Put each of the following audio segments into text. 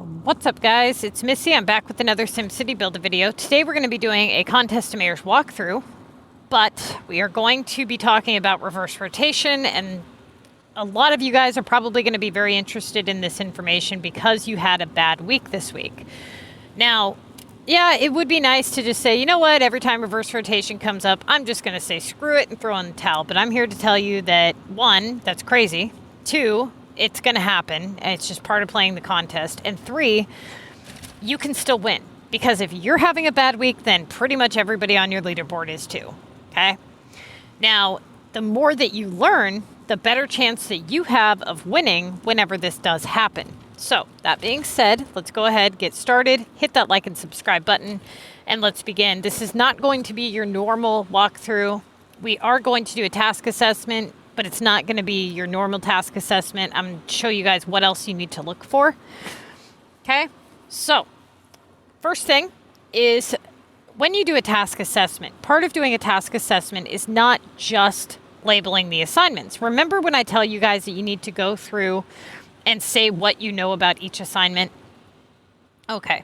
What's up, guys? It's Missy. I'm back with another SimCity build video. Today we're going to be doing a contest to mayor's walkthrough, but we are going to be talking about reverse rotation, and a lot of you guys are probably going to be very interested in this information because you had a bad week this week. Now, yeah, it would be nice to just say, you know what, every time reverse rotation comes up, I'm just going to say screw it and throw in the towel. But I'm here to tell you that, one, that's crazy. Two, it's going to happen, and it's just part of playing the contest. And three, you can still win. Because if you're having a bad week, then pretty much everybody on your leaderboard is too. Okay? Now, the more that you learn, the better chance that you have of winning whenever this does happen. So, that being said, let's go ahead, get started, hit that like and subscribe button, and let's begin. This is not going to be your normal walkthrough. We are going to do a task assessment, but it's not going to be your normal task assessment. I'm going to show you guys what else you need to look for. Okay, so first thing is when you do a task assessment, part of doing a task assessment is not just labeling the assignments. Remember when I tell you guys that you need to go through and say what you know about each assignment? Okay.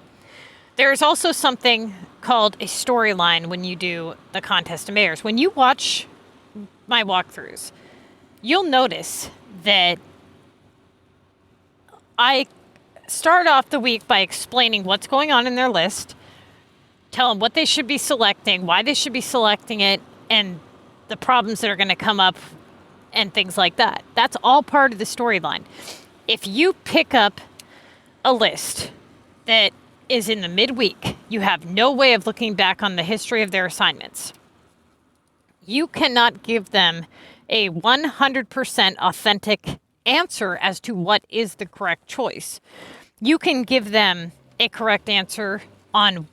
There's also something called a storyline when you do the contest of mayors. When you watch my walkthroughs, you'll notice that I start off the week by explaining what's going on in their list, tell them what they should be selecting, why they should be selecting it, and the problems that are going to come up and things like that. That's all part of the storyline. If you pick up a list that is in the midweek, you have no way of looking back on the history of their assignments. You cannot give them a 100% authentic answer as to what is the correct choice. You can give them a correct answer on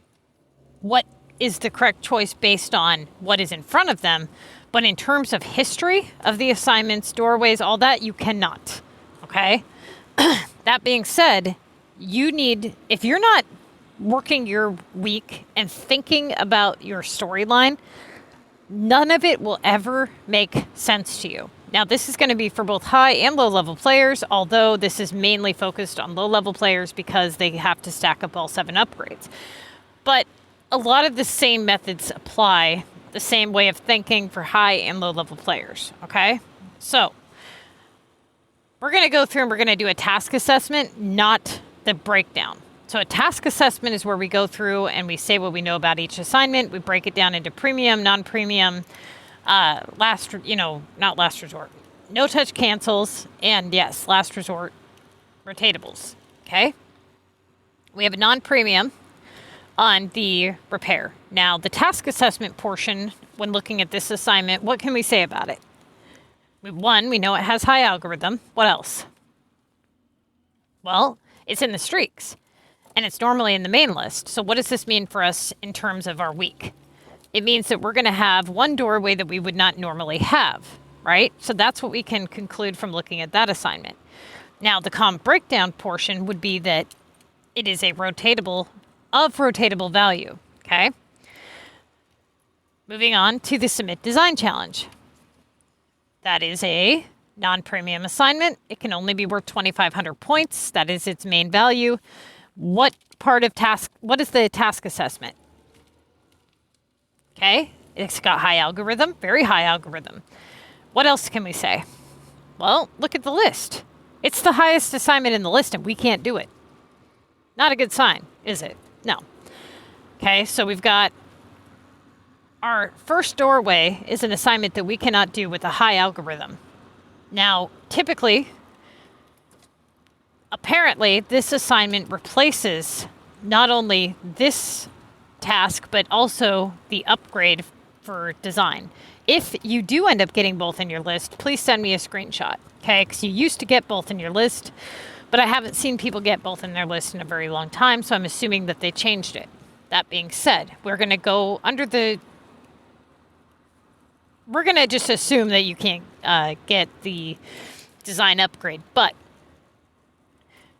what is the correct choice based on what is in front of them, but in terms of history of the assignments, doorways, all that, you cannot. Okay? That being said, you need, if you're not working your week and thinking about your storyline, none of it will ever make sense to you. Now, this is going to be for both high and low level players, although this is mainly focused on low level players because they have to stack up all 7 upgrades. But a lot of the same methods apply, the same way of thinking for high and low level players. Okay? So, we're going to go through and we're going to do a task assessment, not the breakdown. So a task assessment is where we go through and we say what we know about each assignment. We break it down into premium, non-premium, not last resort, no touch cancels, and yes, last resort rotatables. Okay. We have a non-premium on the repair. Now the task assessment portion, when looking at this assignment, what can we say about it? One, we know it has high algorithm. What else? Well, it's in the streaks. And it's normally in the main list. So what does this mean for us in terms of our week? It means that we're going to have one doorway that we would not normally have, right? So that's what we can conclude from looking at that assignment. Now, the comp breakdown portion would be that it is a rotatable value, okay? Moving on to the Submit Design Challenge. That is a non-premium assignment. It can only be worth 2,500 points. That is its main value. What is the task assessment? Okay, it's got high algorithm, very high algorithm. What else can we say? Well, look at the list. It's the highest assignment in the list and we can't do it. Not a good sign, is it? No. Okay, so we've got our first doorway is an assignment that we cannot do with a high algorithm. Now, typically, apparently, this assignment replaces not only this task, but also the upgrade for design. If you do end up getting both in your list, please send me a screenshot, okay? Because you used to get both in your list, but I haven't seen people get both in their list in a very long time, so I'm assuming that they changed it. That being said, we're going to go under the... We're going to just assume that you can't get the design upgrade, but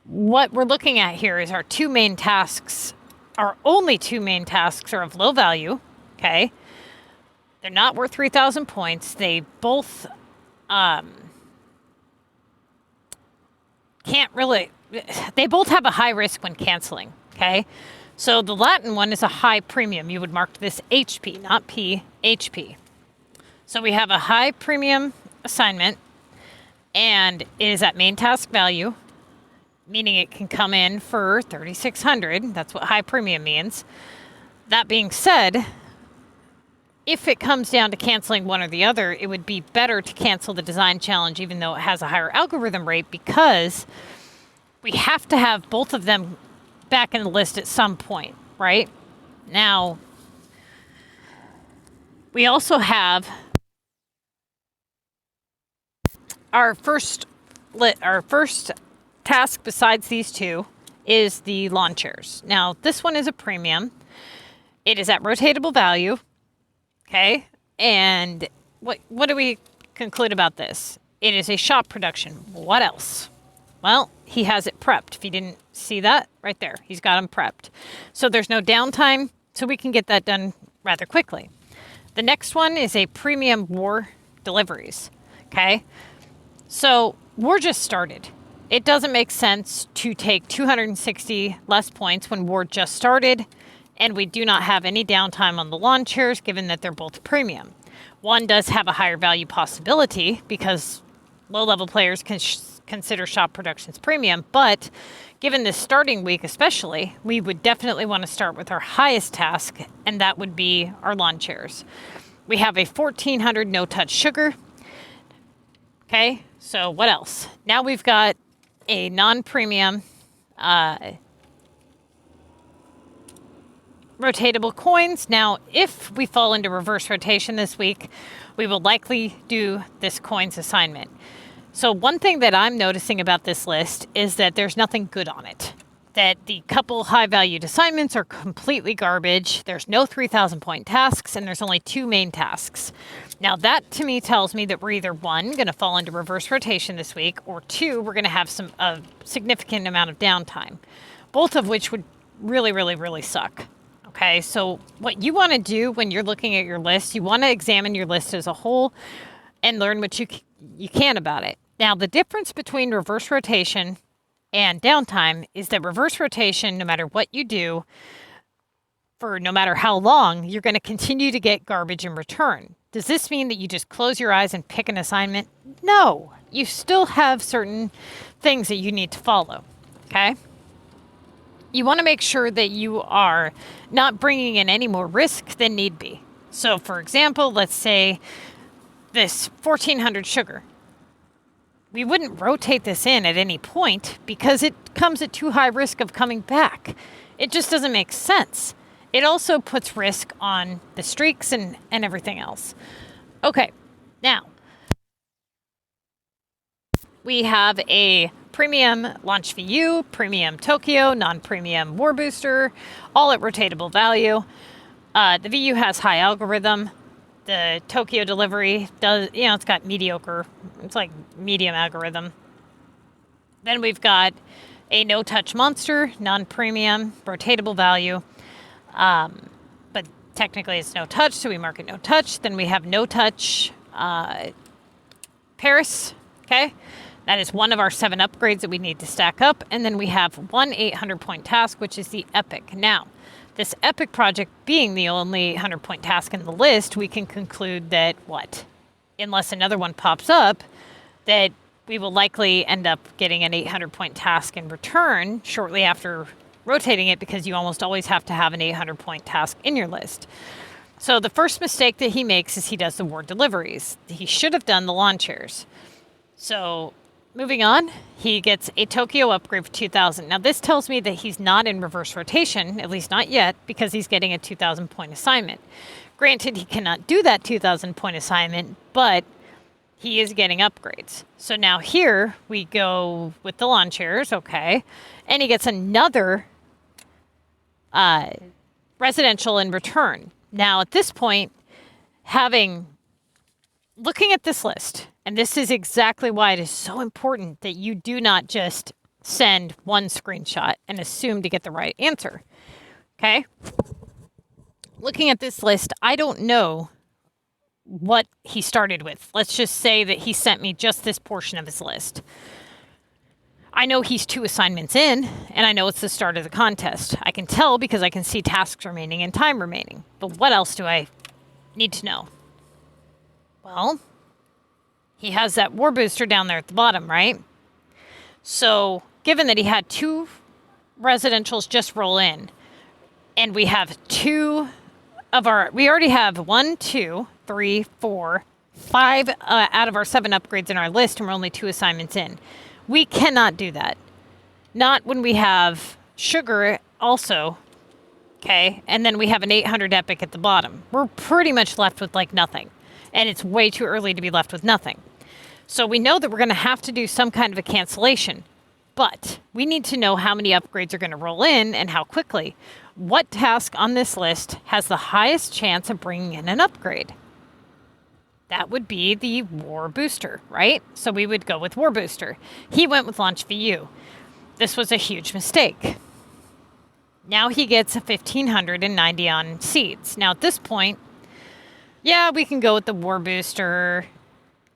what we're looking at here is our two main tasks. Our only 2 main tasks are of low value, okay? They're not worth 3,000 points. They both can't really... they both have a high risk when canceling, okay? So the Latin one is a high premium. You would mark this HP, not P, HP. So we have a high premium assignment, and it is at main task value, meaning it can come in for 3,600. That's what high premium means. That being said, if it comes down to canceling one or the other, it would be better to cancel the design challenge, even though it has a higher algorithm rate, because we have to have both of them back in the list at some point, right? Now, we also have our first task besides these two is the lawn chairs. Now, this one is a premium. It is at rotatable value. Okay. And what do we conclude about this? It is a shop production. What else? Well, he has it prepped. If you didn't see that right there, he's got them prepped. So there's no downtime, so we can get that done rather quickly. The next one is a premium war deliveries. Okay. So war just started. It doesn't make sense to take 260 less points when war just started, and we do not have any downtime on the lawn chairs, given that they're both premium. One does have a higher value possibility because low-level players can consider shop productions premium, but given this starting week especially, we would definitely want to start with our highest task, and that would be our lawn chairs. We have a 1,400 no-touch sugar. Okay, so what else? Now we've got a non-premium rotatable coins. Now, if we fall into reverse rotation this week, we will likely do this coins assignment. So one thing that I'm noticing about this list is that there's nothing good on it. That the couple high-valued assignments are completely garbage. There's no 3,000 point tasks, and there's only 2 main tasks. Now that to me tells me that we're either 1, going to fall into reverse rotation this week, or 2, we're going to have a significant amount of downtime, both of which would really, really, really suck. Okay, so what you want to do when you're looking at your list, you want to examine your list as a whole and learn what you can about it. Now, the difference between reverse rotation and downtime is that reverse rotation, no matter what you do, for no matter how long, you're going to continue to get garbage in return. Does this mean that you just close your eyes and pick an assignment? No, you still have certain things that you need to follow, okay? You want to make sure that you are not bringing in any more risk than need be. So, for example, let's say this 1,400 sugar. We wouldn't rotate this in at any point because it comes at too high risk of coming back. It just doesn't make sense. It also puts risk on the streaks and everything else. Okay, now we have a premium launch VU, premium Tokyo, non-premium war booster, all at rotatable value. The VU has high algorithm. The Tokyo delivery does, it's got mediocre, it's like medium algorithm. Then we've got a no-touch monster, non-premium, rotatable value. But technically it's no touch, so we mark it no touch. Then we have no touch Paris, okay? That is one of our 7 upgrades that we need to stack up. And then we have 1 800 point task, which is the Epic. Now, this Epic project being the only 100 point task in the list, we can conclude that unless another one pops up, that we will likely end up getting an 800 point task in return shortly after rotating it, because you almost always have to have an 800 point task in your list. So the first mistake that he makes is he does the war deliveries. He should have done the lawn chairs. So moving on, he gets a Tokyo upgrade for 2,000. Now this tells me that he's not in reverse rotation, at least not yet, because he's getting a 2,000 point assignment. Granted, he cannot do that 2,000 point assignment, but he is getting upgrades. So now here we go with the lawn chairs, okay, and he gets another residential in return. Now at this point, looking at this list, and this is exactly why it is so important that you do not just send one screenshot and assume to get the right answer, okay? Looking at this list, I don't know what he started with. Let's just say that he sent me just this portion of his list. I know he's 2 assignments in, and I know it's the start of the contest. I can tell because I can see tasks remaining and time remaining. But what else do I need to know? Well, he has that war booster down there at the bottom, right? So, given that he had 2 residentials just roll in, and we have 2 of our... We already have 1, 2, 3, 4, 5 out of our 7 upgrades in our list, and we're only 2 assignments in. We cannot do that. Not when we have sugar also, okay? And then we have an 800 epic at the bottom. We're pretty much left with like nothing. And it's way too early to be left with nothing. So we know that we're going to have to do some kind of a cancellation. But we need to know how many upgrades are going to roll in and how quickly. What task on this list has the highest chance of bringing in an upgrade? That would be the War Booster, right? So we would go with War Booster. He went with Launch VU. This was a huge mistake. Now he gets a 1,590 on seeds. Now at this point, yeah, we can go with the War Booster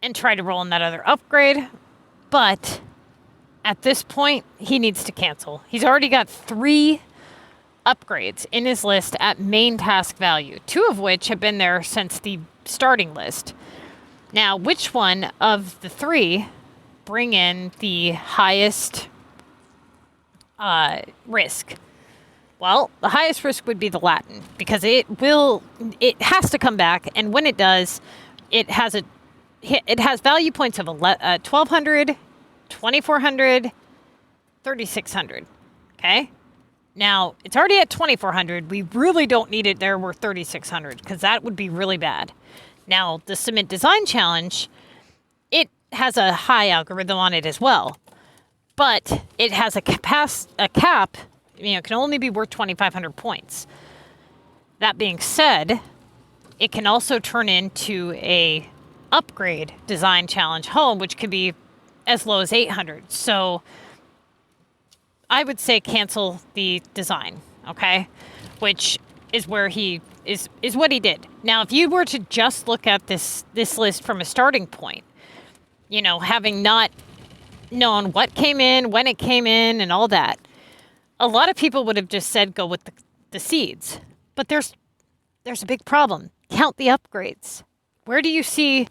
and try to roll in that other upgrade. But at this point, he needs to cancel. He's already got 3 upgrades in his list at main task value, 2 of which have been there since the starting list. Now, which one of the 3 bring in the highest risk? Well, the highest risk would be the Latin, because it has to come back, and when it does, it has value points of 1,200, 2,400, 3,600. Okay? Now, it's already at 2,400. We really don't need it there. We're 3,600, because that would be really bad. Now, the Cement Design Challenge, it has a high algorithm on it as well. But it has a cap, it can only be worth 2,500 points. That being said, it can also turn into a upgrade design challenge home, which could be as low as 800. So I would say cancel the design, okay? Which is where he is what he did. Now, if you were to just look at this list from a starting point, having not known what came in, when it came in, and all that, a lot of people would have just said go with the seeds. But there's a big problem. Count the upgrades. Where do you see...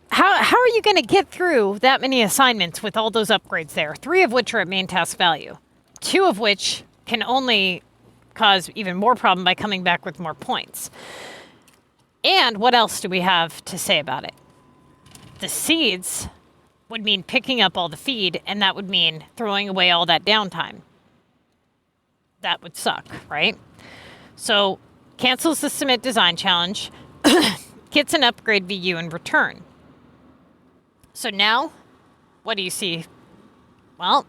How are you going to get through that many assignments with all those upgrades there? 3 of which are at main task value. 2 of which can only cause even more problem by coming back with more points. And what else do we have to say about it? The seeds would mean picking up all the feed, and that would mean throwing away all that downtime. That would suck, right? So, cancels the Cement Design Challenge, gets an upgrade VU in return. So now, what do you see? Well,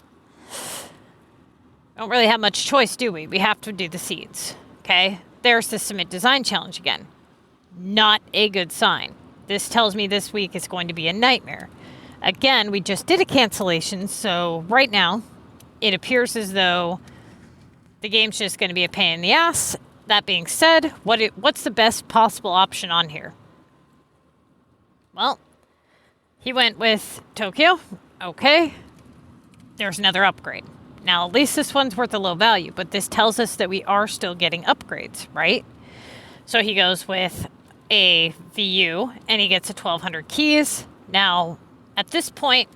don't really have much choice, do we? We have to do the seeds, okay? There's the Cement Design Challenge again. Not a good sign. This tells me this week is going to be a nightmare. Again, we just did a cancellation, so right now, it appears as though the game's just going to be a pain in the ass. That being said, what's the best possible option on here? Well, he went with Tokyo. Okay. There's another upgrade. Now, at least this one's worth a low value, but this tells us that we are still getting upgrades, right? So he goes with a VU, and he gets a 1,200 keys. Now, at this point,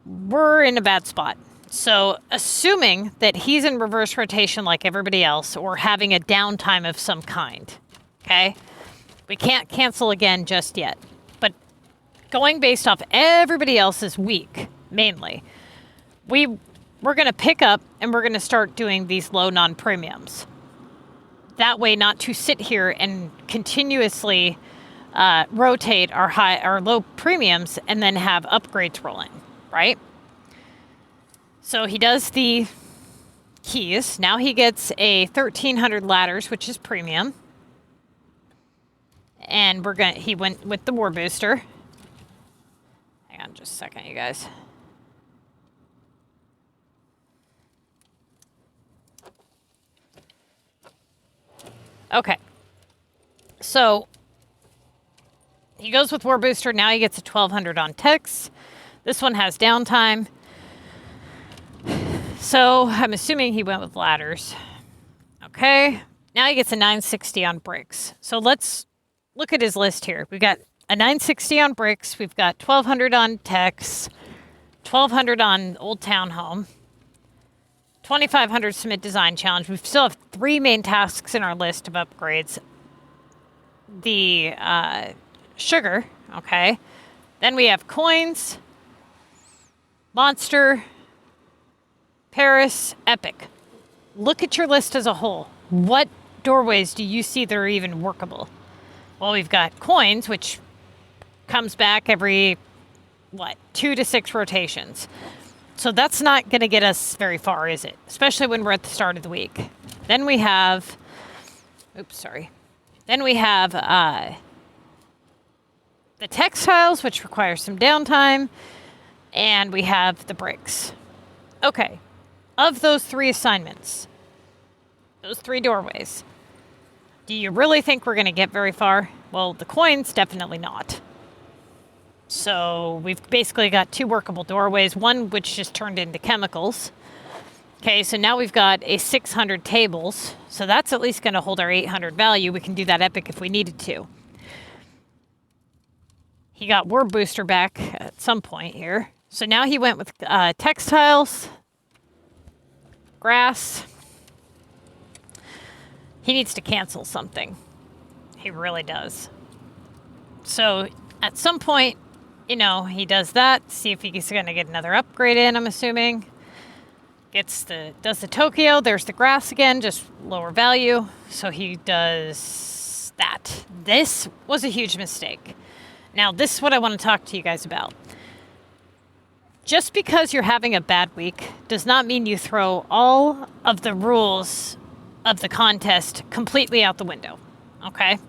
we're in a bad spot. So, assuming that he's in reverse rotation like everybody else, or having a downtime of some kind, okay? We can't cancel again just yet. But going based off everybody else's week, mainly, we're going to pick up and we're going to start doing these low non-premiums. That way, not to sit here and continuously rotate our low premiums and then have upgrades rolling, right? So he does the keys. Now he gets a 1,300 ladders, which is premium. And he went with the War Booster. Hang on just a second, you guys. Okay. So he goes with War Booster. Now he gets a 1,200 on techs. This one has downtime. So I'm assuming he went with ladders. Okay. Now he gets a 960 on bricks. So let's look at his list here. We've got a 960 on bricks. We've got 1200 on techs, 1200 on old townhome, 2500 submit design challenge. We still have 3 main tasks in our list of upgrades. The sugar, okay. Then we have coins, monster, Paris, epic. Look at your list as a whole. What doorways do you see that are even workable? Well, we've got coins, which comes back every, 2 to 6 rotations. So that's not going to get us very far, is it? Especially when we're at the start of the week. Then we have, Then we have the textiles, which requires some downtime. And we have the bricks. Okay. Of those 3 assignments, those 3 doorways, do you really think we're going to get very far? Well, the coins, definitely not. So we've basically got 2 workable doorways, one which just turned into chemicals. Okay, so now we've got a 600 tables. So that's at least going to hold our 800 value. We can do that epic if we needed to. He got Word Booster back at some point here. So now he went with textiles, grass. He needs to cancel something. He really does. So at some point, he does that. See if he's going to get another upgrade in, I'm assuming. Does the Tokyo. There's the grass again, just lower value. So he does that. This was a huge mistake. Now, this is what I want to talk to you guys about. Just because you're having a bad week does not mean you throw all of the rules of the contest completely out the window. Okay?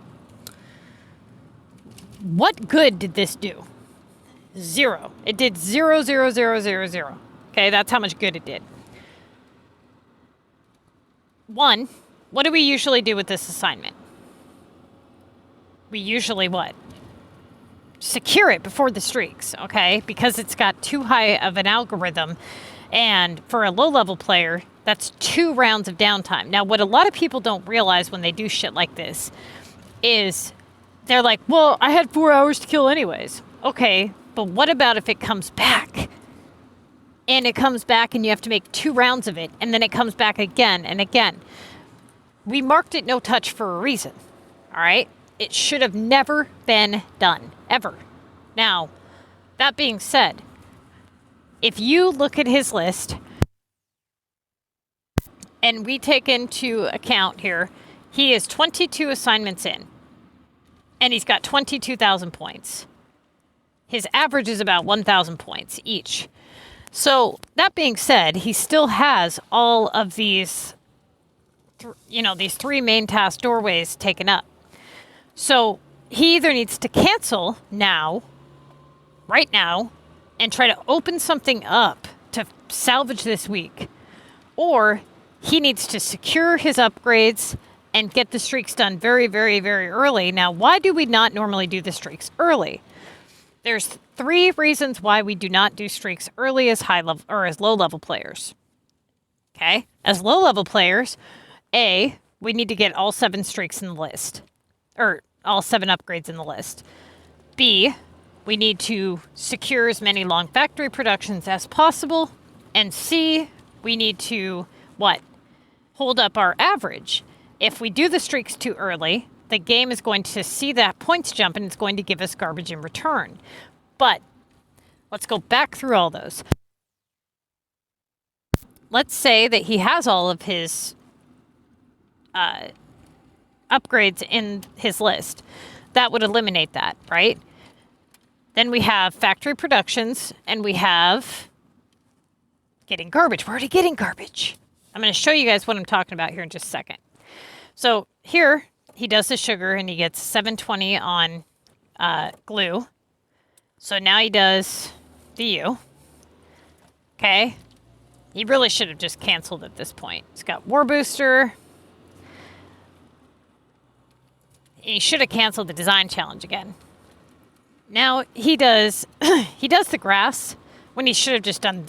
What good did this do? 0. It did 0, 0, 0, 0, 0. Okay, that's how much good it did. 1, what do we usually do with this assignment? We usually what? Secure it before the streaks, okay? Because it's got too high of an algorithm. And for a low-level player, that's 2 rounds of downtime. Now, what a lot of people don't realize when they do shit like this is they're like, well, I had 4 hours to kill anyways. Okay, but what about if it comes back? And it comes back and you have to make 2 rounds of it, and then it comes back again and again. We marked it no touch for a reason, all right? It should have never been done, ever. Now, that being said, if you look at his list, and we take into account here, he is 22 assignments in, and he's got 22,000 points. His average is about 1,000 points each. So, that being said, he still has all of these, these 3 main task doorways taken up. So, he either needs to cancel now, right now, and try to open something up to salvage this week, or he needs to secure his upgrades and get the streaks done very, very, very early. Now, why do we not normally do the streaks early? There's 3 reasons why we do not do streaks early as high level or as low level players. Okay? As low level players, A, we need to get all 7 streaks in the list. Or all 7 upgrades in the list. B, we need to secure as many long factory productions as possible. And C, we need to, hold up our average. If we do the streaks too early, the game is going to see that points jump and it's going to give us garbage in return. But let's go back through all those. Let's say that he has all of his upgrades in his list. That would eliminate that, right? Then we have factory productions, and we have getting garbage. We're already getting garbage. I'm going to show you guys what I'm talking about here in just a second. So here, he does the sugar, and he gets 720 on glue. So now he does the U. Okay. He really should have just canceled at this point. He's got War Booster. He should have canceled the design challenge again. Now he does the grass, when he should have just done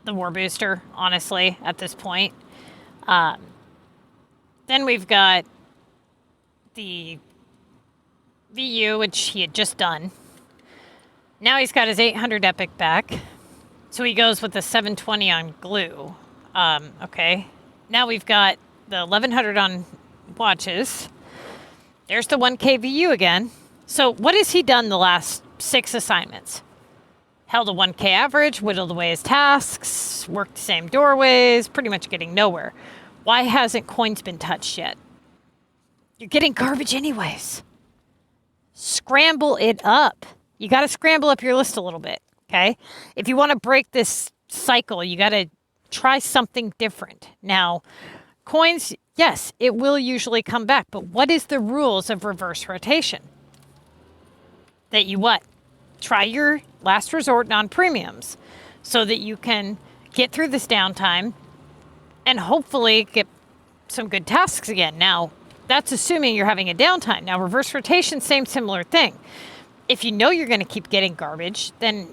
the war booster, honestly, at this point. Then we've got the VU, which he had just done. Now he's got his 800 epic back. So he goes with the 720 on glue. Okay. Now we've got the 1100 on watches. There's the 1K VU again. So what has he done the last 6 assignments? Held a 1K average, whittled away his tasks, worked the same doorways, pretty much getting nowhere. Why hasn't coins been touched yet? You're getting garbage anyways. Scramble it up. You got to scramble up your list a little bit, okay? If you want to break this cycle, you got to try something different. Now, coins, yes, it will usually come back, but what is the rules of reverse rotation? That you what? Try your last resort non-premiums so that you can get through this downtime and hopefully get some good tasks again. Now, that's assuming you're having a downtime. Now, reverse rotation, same similar thing. If you know you're going to keep getting garbage, then,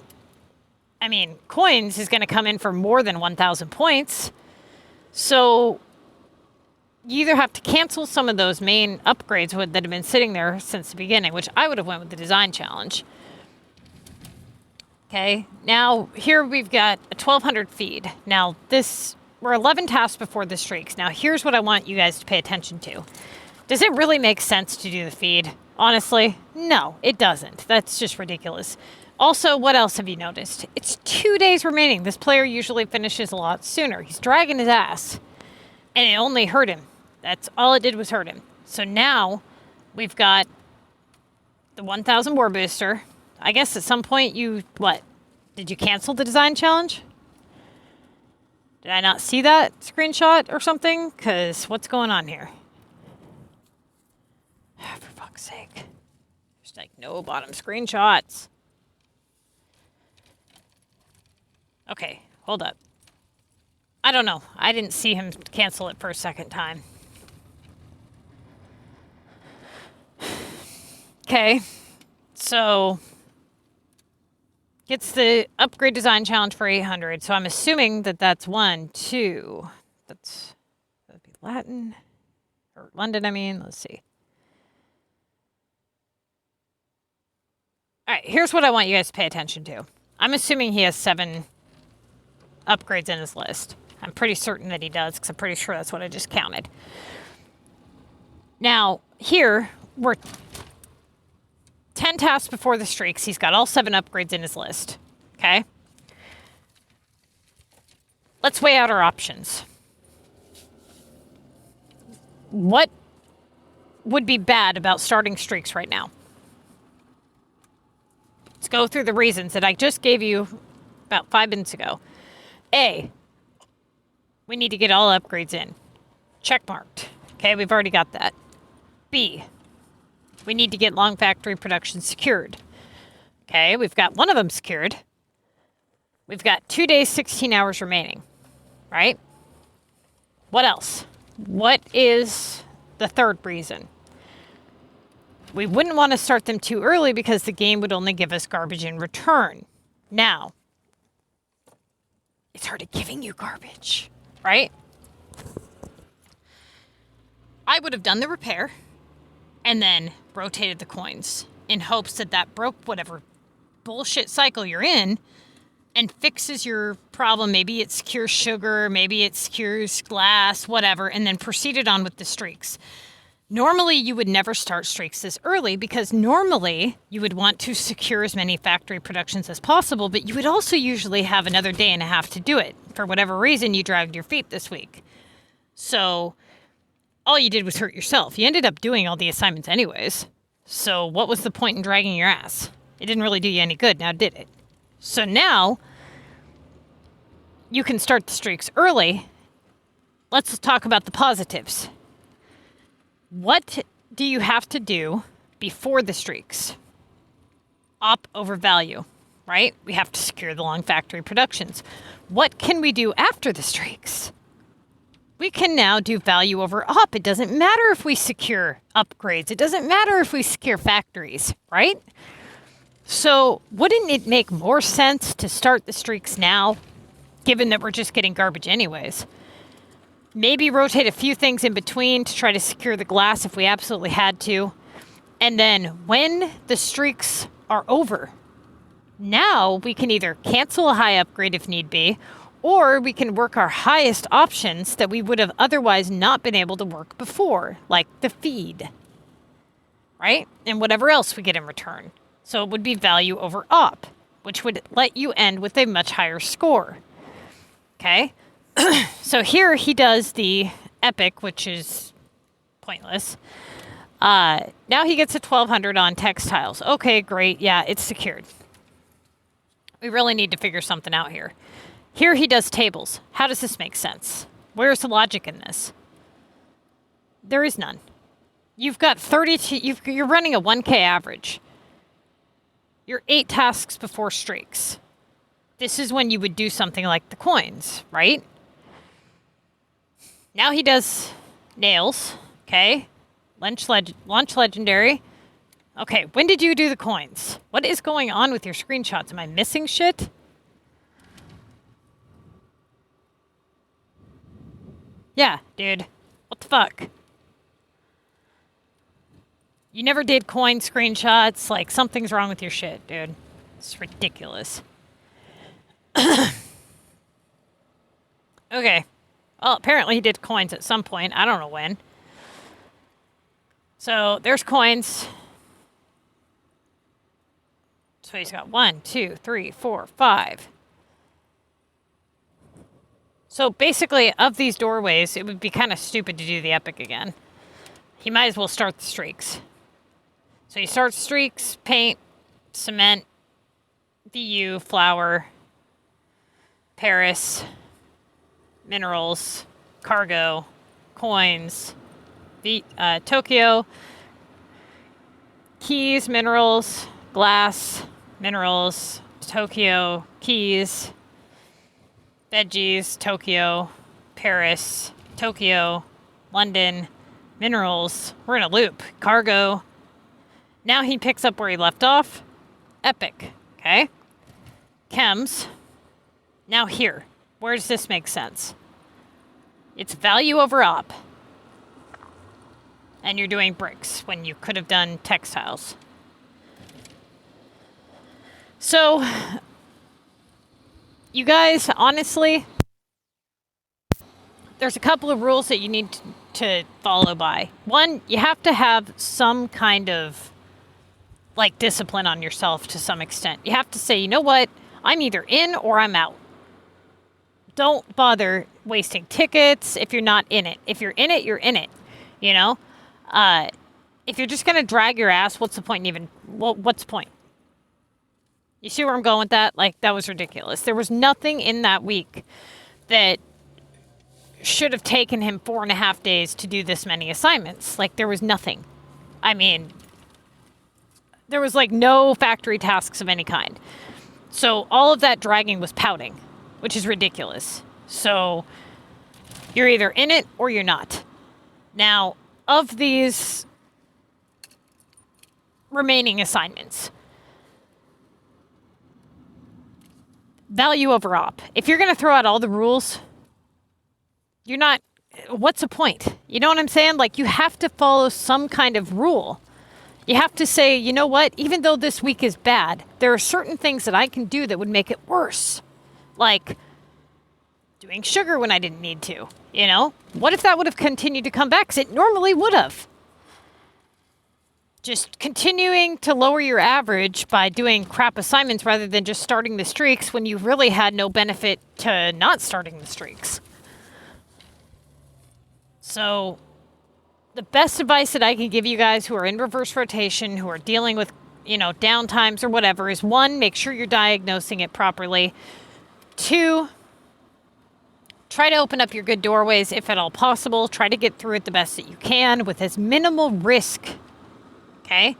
I mean, coins is going to come in for more than 1,000 points. So you either have to cancel some of those main upgrades that have been sitting there since the beginning, which I would have went with the design challenge. Okay, now here we've got a 1,200 feed. Now we're 11 tasks before the streaks. Now here's what I want you guys to pay attention to. Does it really make sense to do the feed? Honestly, no, it doesn't. That's just ridiculous. Also, what else have you noticed? It's 2 days remaining. This player usually finishes a lot sooner. He's dragging his ass, and it only hurt him. That's all it did was hurt him. So now we've got the 1,000 war booster. I guess at some point did you cancel the design challenge? Did I not see that screenshot or something? Because what's going on here? For fuck's sake. There's like no bottom screenshots. Okay, hold up. I don't know. I didn't see him cancel it for a second time. Okay, so gets the upgrade design challenge for 800. So I'm assuming that that's 1, 2. That'd be Latin or London. I mean, let's see. All right, here's what I want you guys to pay attention to. I'm assuming he has 7 upgrades in his list. I'm pretty certain that he does because I'm pretty sure that's what I just counted. Now, here, we're 10 tasks before the streaks. He's got all 7 upgrades in his list. Okay? Let's weigh out our options. What would be bad about starting streaks right now? Let's go through the reasons that I just gave you about 5 minutes ago. A, we need to get all upgrades in. Check marked. Okay, we've already got that. B, we need to get long factory production secured. Okay, we've got one of them secured. We've got 2 days, 16 hours remaining, right? What else? What is the third reason? We wouldn't want to start them too early because the game would only give us garbage in return. Now, it's already giving you garbage, right? I would have done the repair and then rotated the coins in hopes that that broke whatever bullshit cycle you're in and fixes your problem. Maybe it secures sugar, maybe it secures glass, whatever, and then proceeded on with the streaks. Normally, you would never start streaks this early because normally you would want to secure as many factory productions as possible, but you would also usually have another day and a half to do it. For whatever reason, you dragged your feet this week. So all you did was hurt yourself. You ended up doing all the assignments anyways. So what was the point in dragging your ass? It didn't really do you any good, now did it? So now you can start the streaks early. Let's talk about the positives. What do you have to do before the streaks? Op over value, right? We have to secure the long factory productions. What can we do after the streaks? We can now do value over op. It doesn't matter if we secure upgrades. It doesn't matter if we secure factories, right? So wouldn't it make more sense to start the streaks now, given that we're just getting garbage anyways? Maybe rotate a few things in between to try to secure the glass if we absolutely had to. And then when the streaks are over, now we can either cancel a high upgrade if need be, or we can work our highest options that we would have otherwise not been able to work before, like the feed, right? And whatever else we get in return. So it would be value over op, which would let you end with a much higher score. Okay? So here he does the epic, which is pointless. Now he gets a 1200 on textiles. Okay, great. Yeah, it's secured. We really need to figure something out here. Here he does tables. How does this make sense? Where's the logic in this? There is none. You've got 32, you're running a 1K average. You're 8 tasks before streaks. This is when you would do something like the coins, right? Now he does nails, okay? Launch legendary. Okay, when did you do the coins? What is going on with your screenshots? Am I missing shit? Yeah, dude. What the fuck? You never did coin screenshots. Like, something's wrong with your shit, dude. It's ridiculous. Okay. Well, apparently he did coins at some point. I don't know when. So, there's coins. So he's got 1, 2, 3, 4, 5. So basically, of these doorways, it would be kind of stupid to do the epic again. He might as well start the streaks. So he starts streaks, paint, cement, VU, flour, Paris, minerals, cargo, coins, Tokyo, keys, minerals, glass, minerals, Tokyo, keys, veggies, Tokyo, Paris, Tokyo, London, minerals. We're in a loop. Cargo. Now he picks up where he left off. Epic. Okay. Chems. Now here. Where does this make sense? It's value over op. And you're doing bricks when you could have done textiles. So, you guys, honestly, there's a couple of rules that you need to follow by. One, you have to have some kind of, like, discipline on yourself to some extent. You have to say, you know what, I'm either in or I'm out. Don't bother wasting tickets if you're not in it. If you're in it, you're in it, you know? If you're just going to drag your ass, what's the point even? Well, what's the point? You see where I'm going with that? Like, that was ridiculous. There was nothing in that week that should have taken him 4.5 days to do this many assignments. Like, there was nothing. I mean, there was, like, no factory tasks of any kind. So all of that dragging was pouting, which is ridiculous. So you're either in it or you're not. Now, of these remaining assignments, value over op. If you're going to throw out all the rules, you're not, what's the point? You know what I'm saying? Like, you have to follow some kind of rule. You have to say, you know what? Even though this week is bad, there are certain things that I can do that would make it worse. Like doing sugar when I didn't need to, you know? What if that would have continued to come back? Because it normally would have. Just continuing to lower your average by doing crap assignments rather than just starting the streaks when you really had no benefit to not starting the streaks. So the best advice that I can give you guys who are in reverse rotation, who are dealing with, you know, downtimes or whatever, is 1, make sure you're diagnosing it properly. 2, try to open up your good doorways if at all possible. Try to get through it the best that you can with as minimal risk. Okay?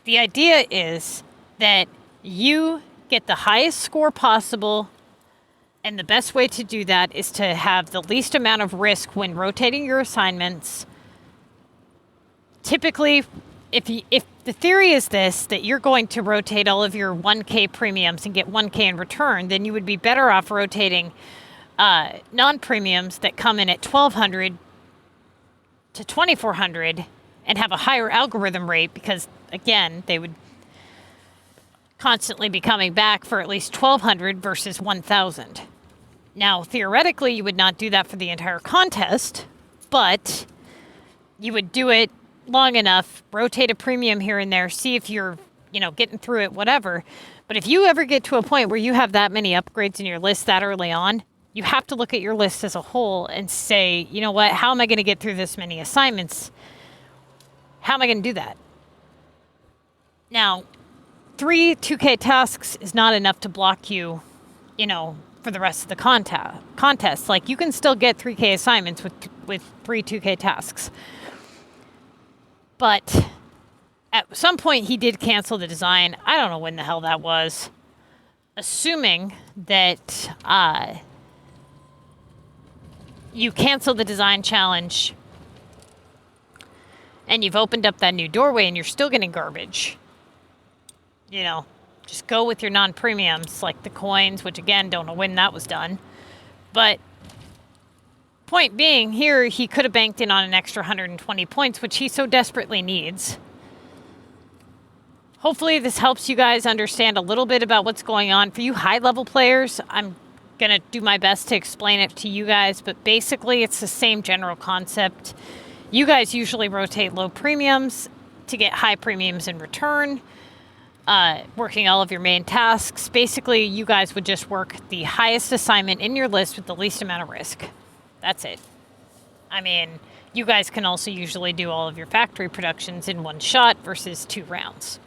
The idea is that you get the highest score possible, and the best way to do that is to have the least amount of risk when rotating your assignments. Typically, if the the theory is this, that you're going to rotate all of your 1K premiums and get 1K in return, then you would be better off rotating non-premiums that come in at 1,200 to 2,400 and have a higher algorithm rate because, again, they would constantly be coming back for at least 1,200 versus 1,000. Now, theoretically, you would not do that for the entire contest, but you would do it long enough, rotate a premium here and there, see if you're, getting through it, whatever. But if you ever get to a point where you have that many upgrades in your list that early on, you have to look at your list as a whole and say, you know what, how am I going to get through this many assignments? How am I going to do that? Now, 3 2K tasks is not enough to block you, for the rest of the contest. Like, you can still get 3K assignments with 3 2K tasks. But at some point, he did cancel the design. I don't know when the hell that was. Assuming that you cancel the design challenge and you've opened up that new doorway and you're still getting garbage, just go with your non-premiums, like the coins, which, again, don't know when that was done. But point being, here, he could have banked in on an extra 120 points, which he so desperately needs. Hopefully this helps you guys understand a little bit about what's going on. For you high-level players, I'm going to do my best to explain it to you guys, but basically it's the same general concept. You guys usually rotate low premiums to get high premiums in return. Working all of your main tasks. Basically, you guys would just work the highest assignment in your list with the least amount of risk. That's it. I mean, you guys can also usually do all of your factory productions in one shot versus 2 rounds.